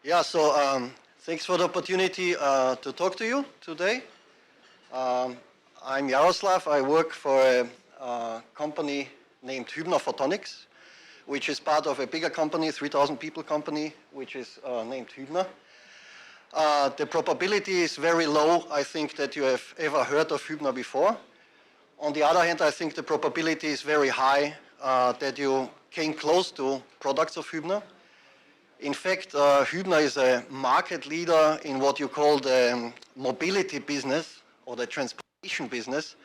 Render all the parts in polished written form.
Yeah, so thanks for the opportunity to talk to you today. I'm Jaroslav. I work for a company named HÜBNER Photonics, which is part of a bigger company, 3,000 people company, which is named HÜBNER. The probability is very low, I think, that you have ever heard of HÜBNER before. On the other hand, I think the probability is very high that you came close to products of HÜBNER. In fact, HÜBNER is a market leader in what you call the mobility business or the transportation business.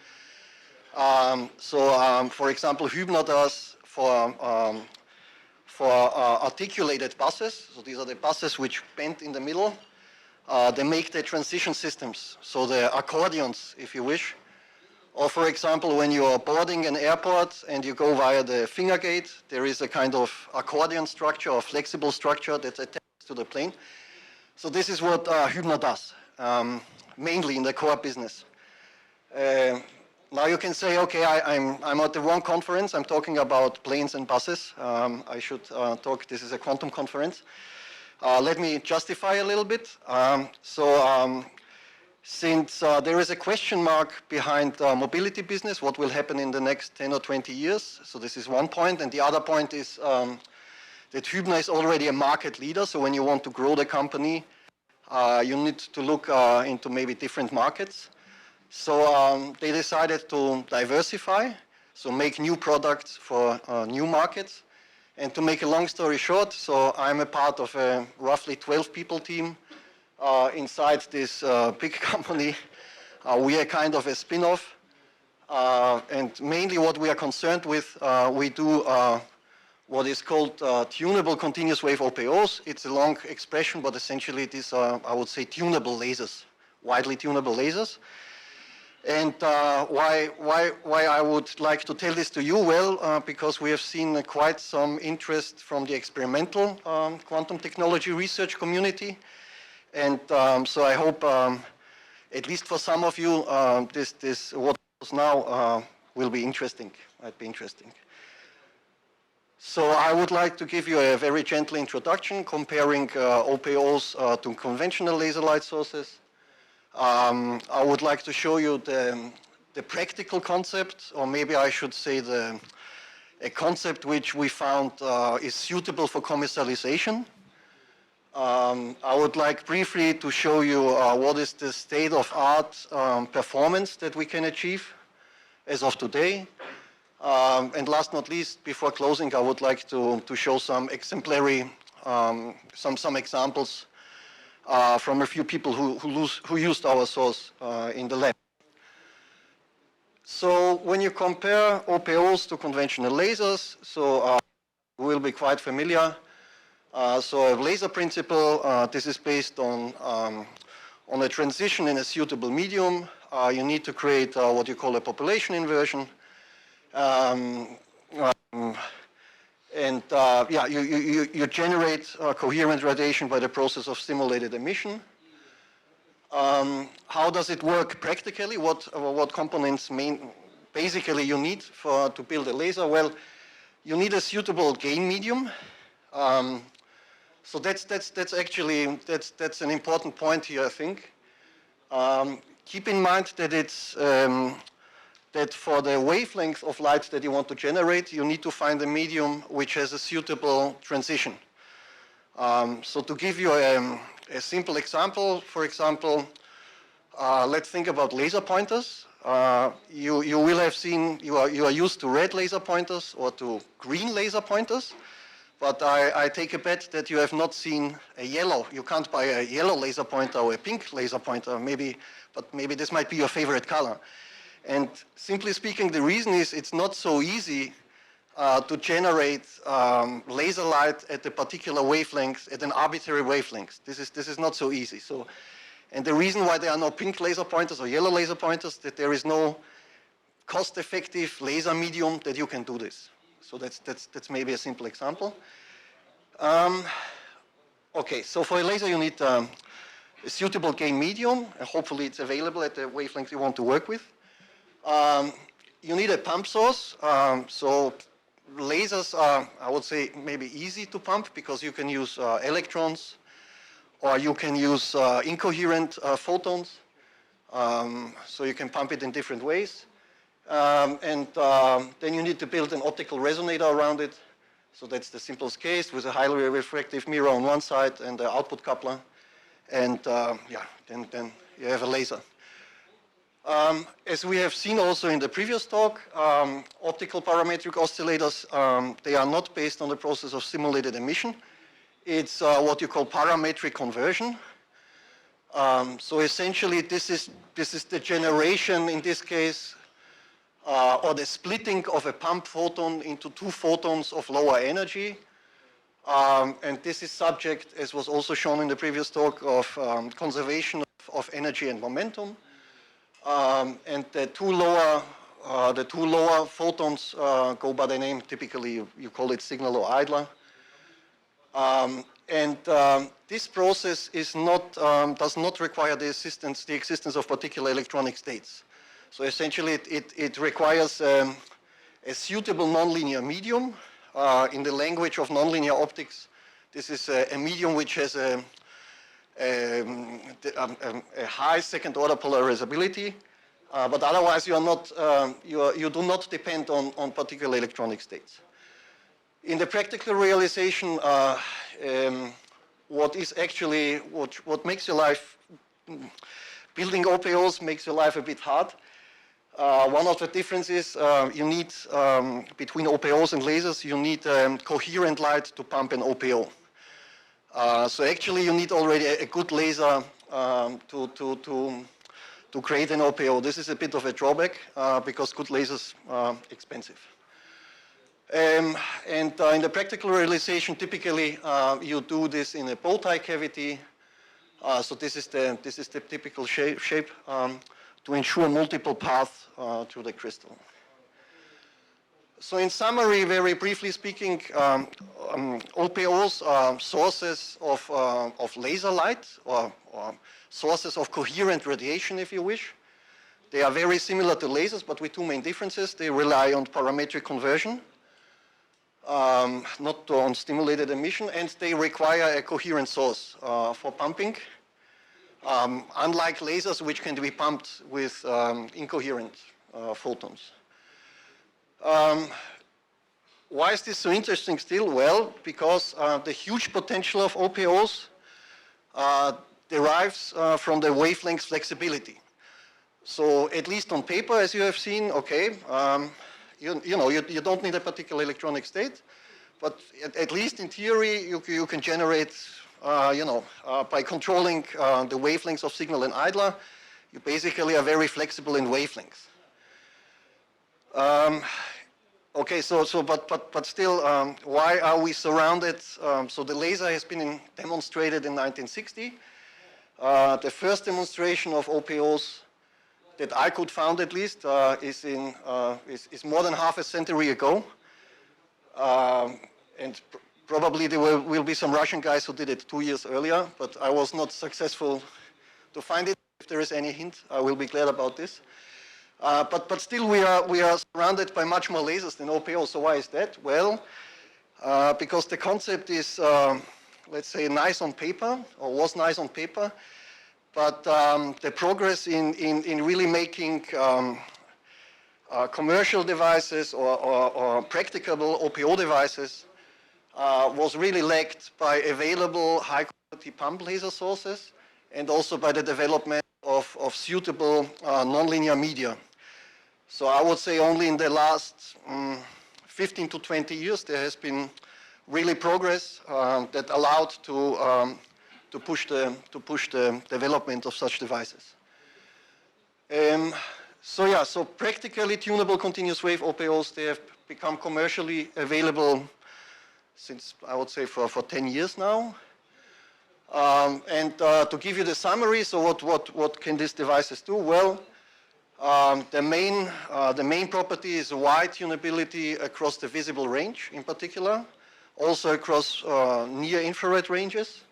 For example, HÜBNER does for articulated buses. So these are the buses which bend in the middle. They make the transition systems, so the accordions, if you wish. Or for example, when you are boarding an airport and you go via the finger gate, there is a kind of accordion structure or flexible structure that's attached to the plane. So this is what HÜBNER does, mainly in the core business. Now you can say, okay, I'm at the wrong conference. I'm talking about planes and buses. I should talk, this is a quantum conference. Let me justify a little bit. Since there is a question mark behind mobility business, what will happen in the next 10 or 20 years? So this is one point. And the other point is that HÜBNER is already a market leader. So when you want to grow the company, you need to look into maybe different markets. So they decided to diversify, so make new products for new markets. And to make a long story short, so I'm a part of a roughly 12 people team inside this big company. We are kind of a spin-off. And mainly what we are concerned with, we do what is called tunable continuous wave OPOs. It's a long expression, but essentially it is, I would say, tunable lasers, widely tunable lasers. And why I would like to tell this to you? Well, because we have seen quite some interest from the experimental quantum technology research community. And so I hope, at least for some of you, this what is now will be interesting, might be interesting. So I would like to give you a very gentle introduction comparing OPOs to conventional laser light sources. I would like to show you the practical concept, or maybe I should say a concept which we found is suitable for commercialization. I would like briefly to show you what is the state-of-art performance that we can achieve as of today. And last not least, before closing, I would like to show some exemplary, some examples from a few people who used our source in the lab. So when you compare OPOs to conventional lasers, so you will be quite familiar. So a laser principle, this is based on a transition in a suitable medium. You need to create what you call a population inversion. Yeah, you generate coherent radiation by the process of stimulated emission. How does it work practically? What components basically you need to build a laser? Well, you need a suitable gain medium. So that's actually an important point here, I think. Keep in mind that it's that for the wavelength of light that you want to generate, you need to find a medium which has a suitable transition. So to give you a simple example, for example, let's think about laser pointers. You will have seen, you are used to red laser pointers or to green laser pointers. But I take a bet that you have not seen a yellow. You can't buy a yellow laser pointer or a pink laser pointer, but maybe this might be your favorite color. And simply speaking, the reason is it's not so easy to generate laser light at a particular wavelength, at an arbitrary wavelength. This is not so easy. So, and the reason why there are no pink laser pointers or yellow laser pointers, that there is no cost-effective laser medium that you can do this. So that's maybe a simple example. Okay, so for a laser you need a suitable gain medium, and hopefully it's available at the wavelength you want to work with. You need a pump source. So lasers are, I would say, maybe easy to pump because you can use electrons or you can use incoherent photons. So you can pump it in different ways. Then you need to build an optical resonator around it. So that's the simplest case with a highly refractive mirror on one side and the output coupler. And yeah, then you have a laser. As we have seen also in the previous talk, optical parametric oscillators, they are not based on the process of simulated emission. It's what you call parametric conversion. So essentially, this is the generation, in this case, or the splitting of a pumped photon into two photons of lower energy. And this is subject, as was also shown in the previous talk, of conservation of energy and momentum. And the two lower photons go by the name, typically you call it signal or idler. This process is not, does not require the existence of particular electronic states. So essentially it requires a suitable nonlinear medium. In the language of nonlinear optics, this is a medium which has a high second order polarizability, but otherwise you are not, you do not depend on particular electronic states. In the practical realization, what is actually, what makes your life, building OPOs makes your life a bit hard. One of the differences you need between OPOs and lasers, you need coherent light to pump an OPO. So actually you need already a good laser to create an OPO. This is a bit of a drawback because good lasers are expensive. In the practical realization, typically you do this in a bow tie cavity. So this is the typical shape to ensure multiple paths to the crystal. So in summary, very briefly speaking, OPOs are sources of laser light or sources of coherent radiation, if you wish. They are very similar to lasers, but with two main differences. They rely on parametric conversion, not on stimulated emission, and they require a coherent source for pumping. Unlike lasers, which can be pumped with incoherent photons. Why is this so interesting still? Well, because the huge potential of OPOs derives from the wavelength flexibility. So at least on paper, as you have seen, okay, you don't need a particular electronic state, but at least in theory, you can generate, by controlling the wavelengths of signal and idler, you basically are very flexible in wavelengths. Okay, but still, why are we surrounded? So the laser has been demonstrated in 1960. The first demonstration of OPOs that I could find, at least, is more than half a century ago. And probably there will be some Russian guys who did it 2 years earlier, but I was not successful to find it. If there is any hint, I will be glad about this. But still, we are surrounded by much more lasers than OPOs. So why is that? Well, because the concept is, let's say, nice on paper, or was nice on paper, but the progress in really making commercial devices or practicable OPO devices was really lacked by available high-quality pump laser sources and also by the development of suitable nonlinear media. So I would say only in the last 15 to 20 years there has been really progress that allowed to push the development of such devices. So practically tunable continuous wave OPOs, they have become commercially available since, I would say, for 10 years now. To give you the summary, so what can these devices do? Well, the main property is wide tunability across the visible range in particular, also across near infrared ranges,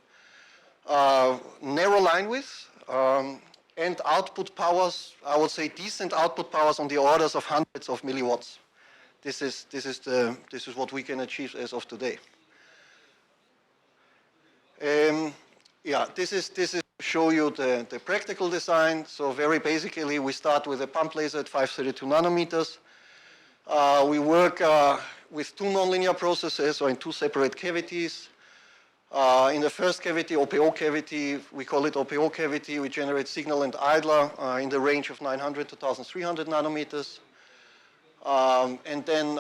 narrow line width, and output powers, I would say decent output powers on the orders of hundreds of milliwatts. This is what we can achieve as of today. yeah, this is to show you the practical design. So very basically, we start with a pump laser at 532 nanometers. We work with two nonlinear processes, or in two separate cavities. In the first cavity, OPO cavity, we call it OPO cavity, we generate signal and idler in the range of 900 to 1300 nanometers. And then,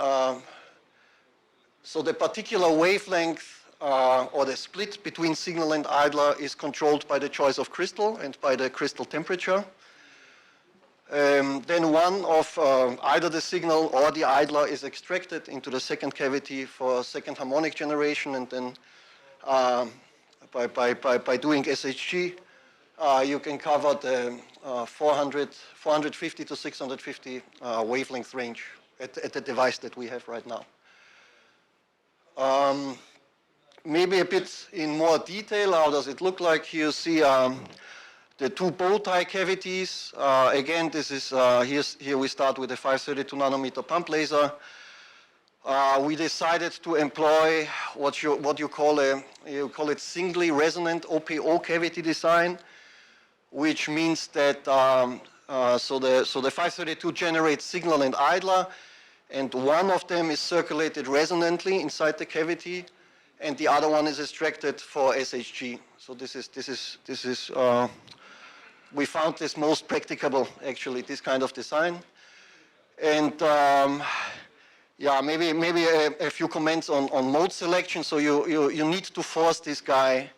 so the particular wavelength or the split between signal and idler is controlled by the choice of crystal and by the crystal temperature. Then one of either the signal or the idler is extracted into the second cavity for second harmonic generation, and then by doing SHG, you can cover the 450 to 650 wavelength range at the device that we have right now. Maybe a bit in more detail, how does it look like? Here you see the two bow tie cavities. Again, this is here we start with a 532 nanometer pump laser. We decided to employ what you call it singly resonant OPO cavity design, which means that so the 532 generates signal and idler, and one of them is circulated resonantly inside the cavity, and the other one is extracted for SHG. So this is we found this most practicable, actually, this kind of design. And yeah, maybe a few comments on mode selection. So you need to force this guy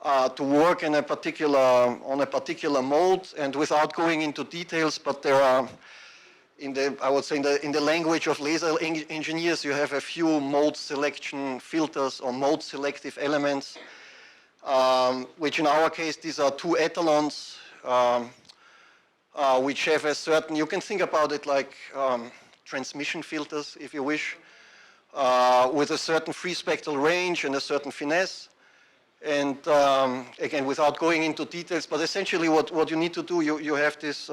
to work in on a particular mode, and without going into details, but there are I would say in the language of laser engineers, you have a few mode selection filters or mode selective elements, which in our case these are two etalons, which have a certain, you can think about it like transmission filters, if you wish, with a certain free spectral range and a certain finesse. And again, without going into details, but essentially what you need to do, you have this,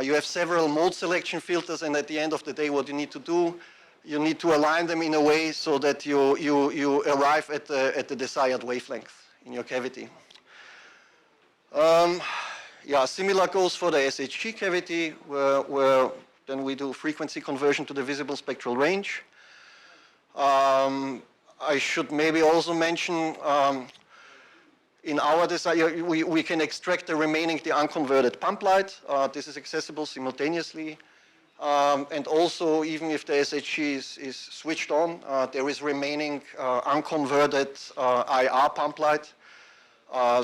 you have several mode selection filters, and at the end of the day, what you need to do, you need to align them in a way so that you arrive at the desired wavelength in your cavity. Yeah, similar goes for the SHG cavity, where then we do frequency conversion to the visible spectral range. I should maybe also mention, in our design, we can extract the unconverted pump light. This is accessible simultaneously. And also, even if the SHG is switched on, there is remaining unconverted IR pump light.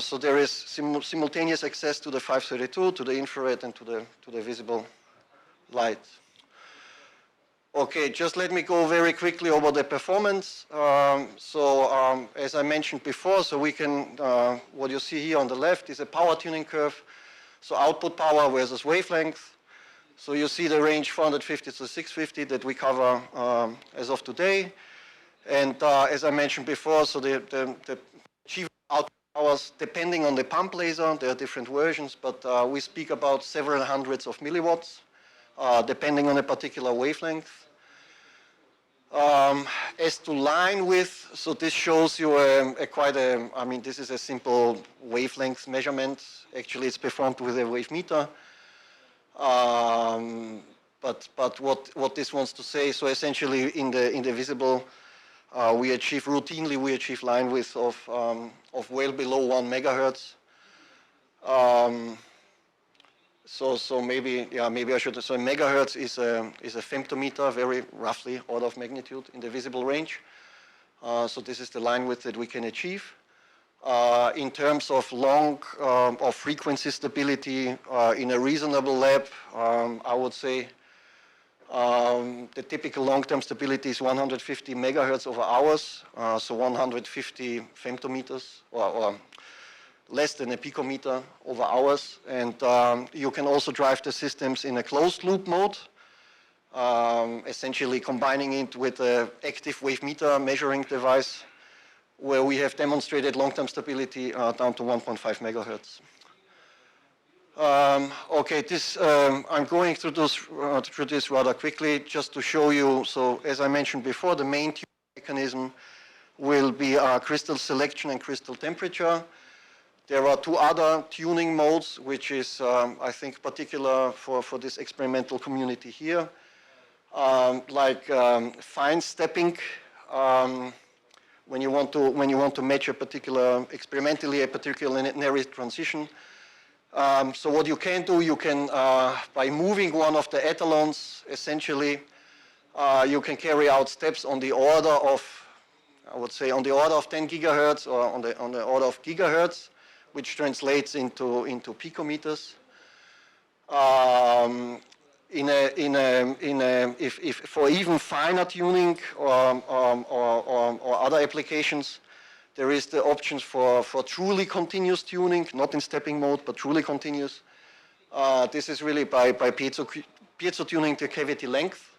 So there is simultaneous access to the 532, to the infrared, and to the visible light. Okay, just let me go very quickly over the performance. As I mentioned before, so we can, what you see here on the left is a power tuning curve. So output power versus wavelength. So you see the range 450 to 650 that we cover as of today. And as I mentioned before, so the achieved output powers, depending on the pump laser, there are different versions, but we speak about several hundreds of milliwatts, depending on a particular wavelength. As to line width, so this shows you I mean, this is a simple wavelength measurement. Actually, it's performed with a wave meter. But what this wants to say, so essentially in the visible, we achieve line width of well below 1 megahertz. So maybe I should. So a megahertz is a femtometer, very roughly order of magnitude in the visible range. So this is the line width that we can achieve. In terms of of frequency stability in a reasonable lab, I would say the typical long-term stability is 150 megahertz over hours, so 150 femtometers or less than a picometer over hours. And you can also drive the systems in a closed loop mode, essentially combining it with an active wave meter measuring device, where we have demonstrated long-term stability down to 1.5 megahertz. Okay, I'm going through this rather quickly just to show you. So as I mentioned before, the main tuning mechanism will be crystal selection and crystal temperature. There are two other tuning modes, which is, I think, particular for this experimental community here, like fine stepping. When you want to match a particular, experimentally a particular linear transition. So what you can do, you can, by moving one of the etalons, essentially, you can carry out steps on the order of, I would say, on the order of 10 gigahertz or on the order of gigahertz, which translates into picometers. If for even finer tuning or other applications, there is the options for truly continuous tuning, not in stepping mode, but truly continuous. This is really by piezo tuning the cavity length,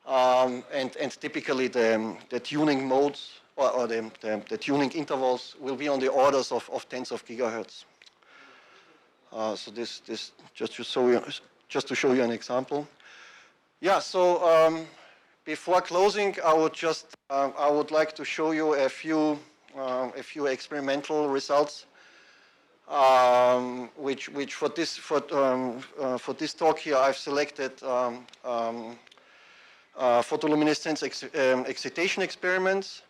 and typically the tuning modes or the tuning intervals will be on the orders of tens of gigahertz. So this just to show you an example. Yeah, so before closing, I would like to show you a few experimental results, which for this talk here I've selected photoluminescence excitation experiments.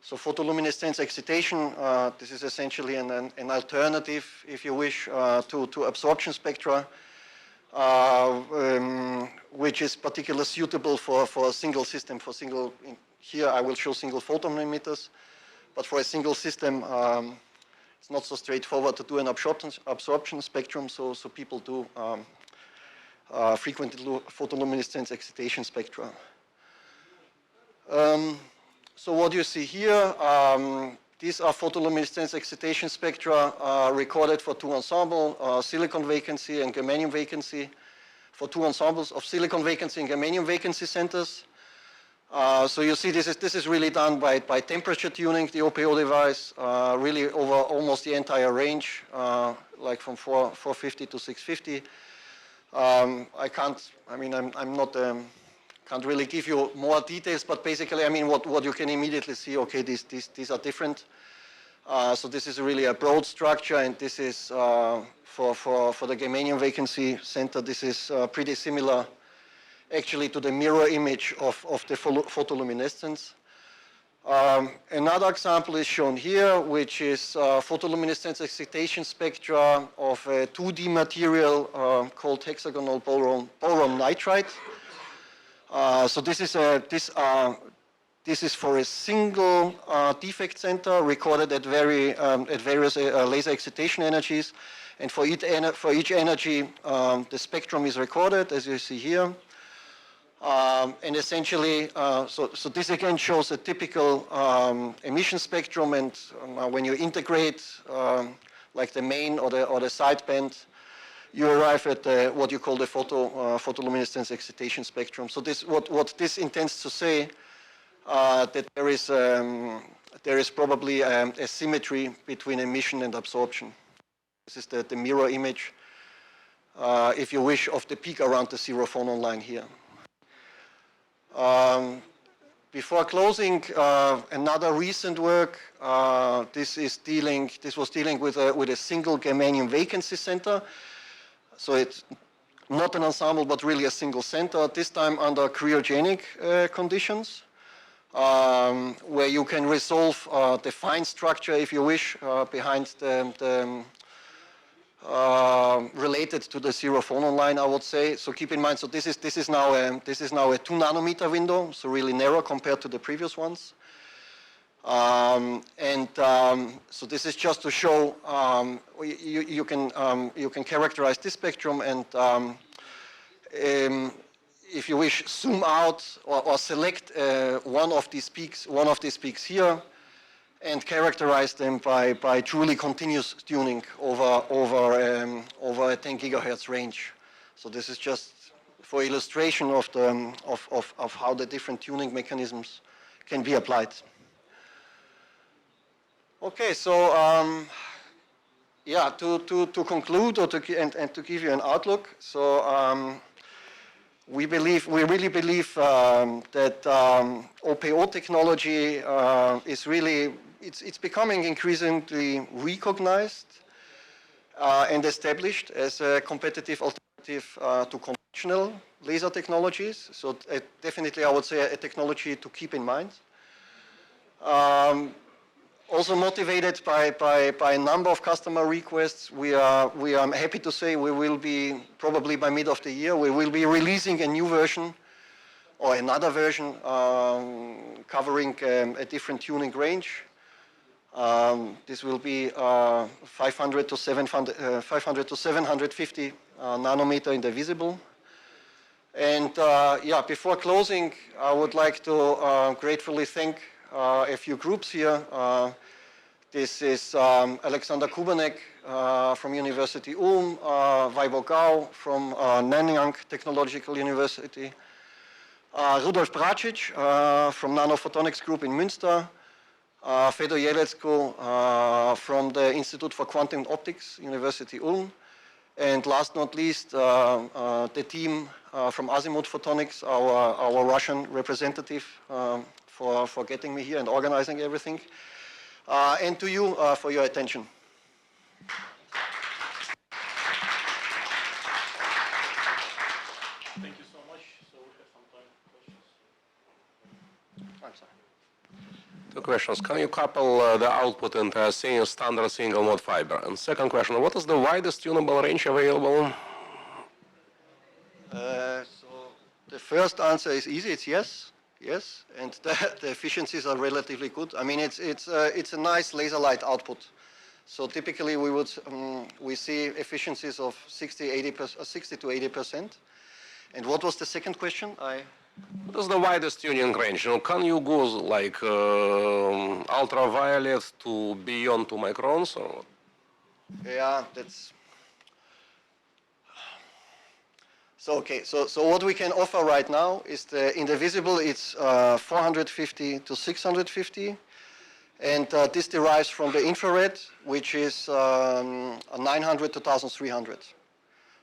So photoluminescence excitation, this is essentially an alternative, if you wish, to absorption spectra, which is particularly suitable for a single system. Here I will show single photon emitters, but for a single system, it's not so straightforward to do an absorption spectrum, so people do frequently do photoluminescence excitation spectra. So what you see here, these are photoluminescence excitation spectra recorded for two ensembles, silicon vacancy and germanium vacancy, for two ensembles of silicon vacancy and germanium vacancy centers. So you see this is really done by temperature tuning the OPO device, really over almost the entire range, like from 450 to 650. Can't really give you more details, but basically, I mean, what you can immediately see, okay, these are different. So this is really a broad structure, and this is for the germanium vacancy center. This is pretty similar, actually, to the mirror image of the photoluminescence. Another example is shown here, which is photoluminescence excitation spectra of a 2D material called hexagonal boron nitride. So this is for a single defect center recorded at various laser excitation energies, and for each energy the spectrum is recorded, as you see here, and essentially so this again shows a typical emission spectrum, and when you integrate like the main or the sideband, you arrive at what you call the photoluminescence excitation spectrum. So what this intends to say that there is probably a symmetry between emission and absorption. This is the mirror image, if you wish, of the peak around the zero phonon line here. Before closing, another recent work. This was dealing with a single germanium vacancy center. So it's not an ensemble, but really a single center, this time under cryogenic conditions, where you can resolve the fine structure, if you wish, behind the related to the zero phonon line, I would say. So keep in mind, so this is now a 2 nanometer window, so really narrow compared to the previous ones. So this is just to show you can characterize this spectrum, and if you wish, zoom out or select one of these peaks here, and characterize them by truly continuous tuning over a 10 gigahertz range. So this is just for illustration of how the different tuning mechanisms can be applied. Okay, so yeah, to conclude and to give you an outlook. So we really believe that OPO technology is really, it's becoming increasingly recognized and established as a competitive alternative to conventional laser technologies. So definitely I would say a technology to keep in mind. Also motivated by a number of customer requests, we are happy to say we will be, probably by mid of the year, we will be releasing a new version or another version covering a different tuning range. This will be 500 to 750 nanometer in the visible. And yeah, before closing, I would like to gratefully thank a few groups here. This is Alexander Kubanek from University Ulm, Weibo Gao from Nanyang Technological University, Rudolf Bracic from Nanophotonics Group in Münster, Fedor Jelecko from the Institute for Quantum Optics, University Ulm, and last not least, the team from Azimuth Photonics, our Russian representative, for getting me here and organizing everything. And to you for your attention. Thank you so much. So we have some time for questions. I'm sorry. Two questions. Can you couple the output into a standard single mode fiber? And second question, what is the widest tunable range available? So the first answer is easy. It's yes. Yes, and the efficiencies are relatively good. I mean, it's a nice laser light output. So typically we see efficiencies of 60 to 80%. And what was the second question? What is the widest tuning range? You know, can you go like ultraviolet to beyond 2 microns? Or? Yeah, that's. So okay, so what we can offer right now is in the visible it's 450 to 650, and this derives from the infrared, which is 900 to 1300.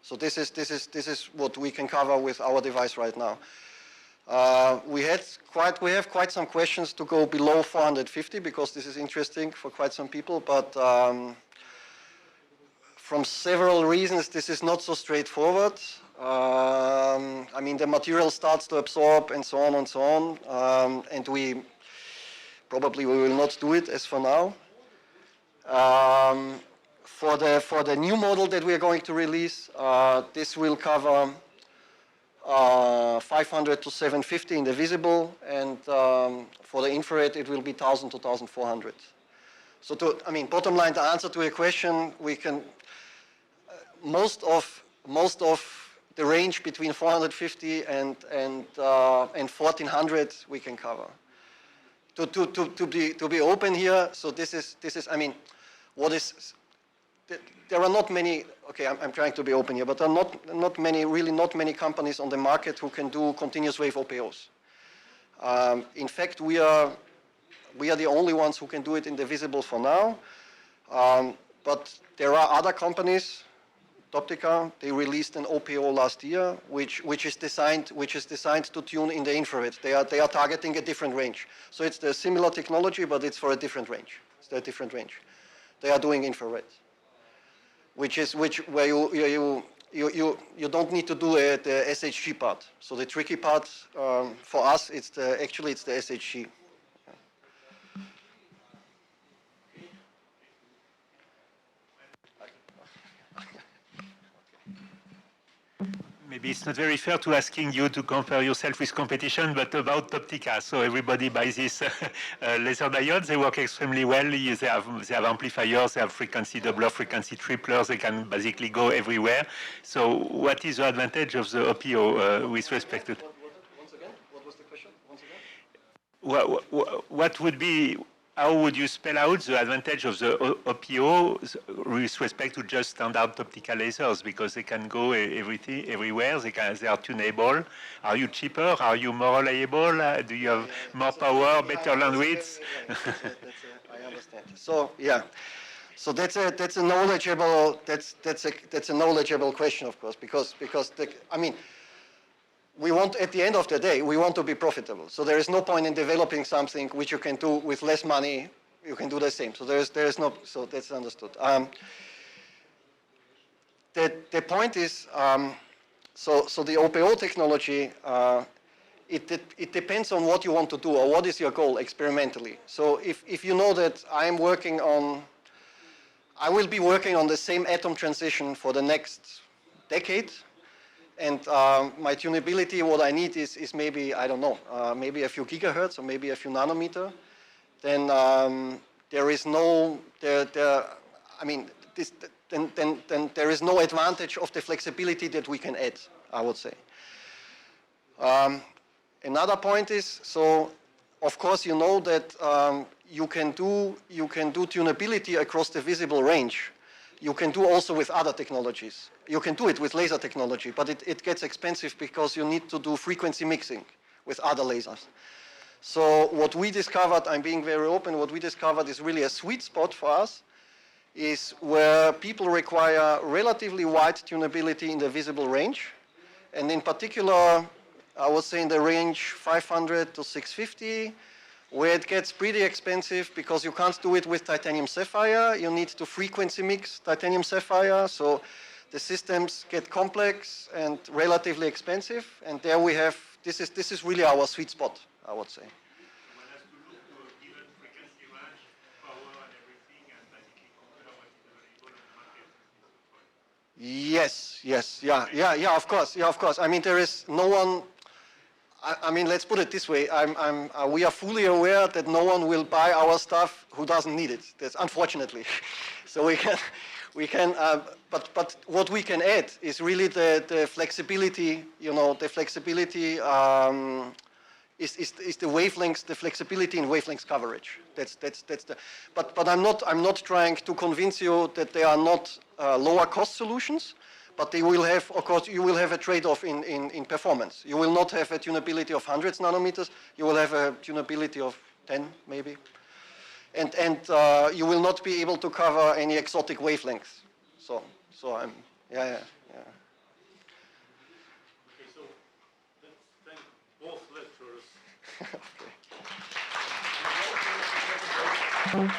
So this is what we can cover with our device right now. We have quite some questions to go below 450 because this is interesting for quite some people, but from several reasons this is not so straightforward. I mean, the material starts to absorb and so on and so on, and we will not do it as for now. For the new model that we are going to release, this will cover 500 to 750 in the visible, and for the infrared it will be 1000 to 1400. So bottom line, the answer to your question, we can most of the range between 450 and 1400 we can cover. To be open here, so this is I mean, what is there are not many. Okay, I'm trying to be open here, but there are not many companies on the market who can do continuous wave OPOs. In fact, we are the only ones who can do it in the visible for now. But there are other companies. Optica, they released an OPO last year, which is designed to tune in the infrared. They are targeting a different range. So it's the similar technology, but it's for a different range. It's a different range. They are doing infrared, where you don't need to do the SHG part. So the tricky part for us, it's the SHG. Maybe it's not very fair to asking you to compare yourself with competition, but about Optica. So everybody buys these laser diodes. They work extremely well. They have amplifiers. They have frequency doubler, frequency tripler. They can basically go everywhere. So what is the advantage of the OPO with respect to? Once again, what was the question? Once again. What would be? How would you spell out the advantage of the OPO with respect to just standard optical lasers? Because they can go everywhere. They are tunable. Are you cheaper? Are you more reliable? Do you have more power, better bandwidth? I understand. So yeah, so that's a knowledgeable question, of course, because we want, at the end of the day, we want to be profitable. So there is no point in developing something which you can do with less money. You can do the same. So there is no, so that's understood. The point is, so the OPO technology, it depends on what you want to do or what is your goal experimentally. So if you know that I will be working on the same atom transition for the next decade, and my tunability, what I need is maybe, I don't know, maybe a few gigahertz or maybe a few nanometer, then there is no, I mean, then there is no advantage of the flexibility that we can add, I would say. Another point is, so of course you know that you can do tunability across the visible range. You can do also with other technologies. You can do it with laser technology, but it gets expensive because you need to do frequency mixing with other lasers. So what we discovered, I'm being very open, what we discovered is really a sweet spot for us, is where people require relatively wide tunability in the visible range. And in particular, I would say in the range 500 to 650, where it gets pretty expensive because you can't do it with titanium sapphire. You need to frequency mix titanium sapphire. So the systems get complex and relatively expensive. And there we have, this is really our sweet spot, I would say. Yes, yeah, of course. I mean, there is no one, I mean, let's put it this way. We are fully aware that no one will buy our stuff who doesn't need it. That's unfortunately. So but what we can add is really the flexibility, you know, the flexibility is the wavelengths, the flexibility in wavelengths coverage. That's but I'm not trying to convince you that they are not lower cost solutions, but they will have, of course, you will have a trade-off in performance. You will not have a tunability of hundreds nanometers. You will have a tunability of 10 maybe, and you will not be able to cover any exotic wavelengths. So I'm yeah. Okay, so let's thank both lecturers. Okay.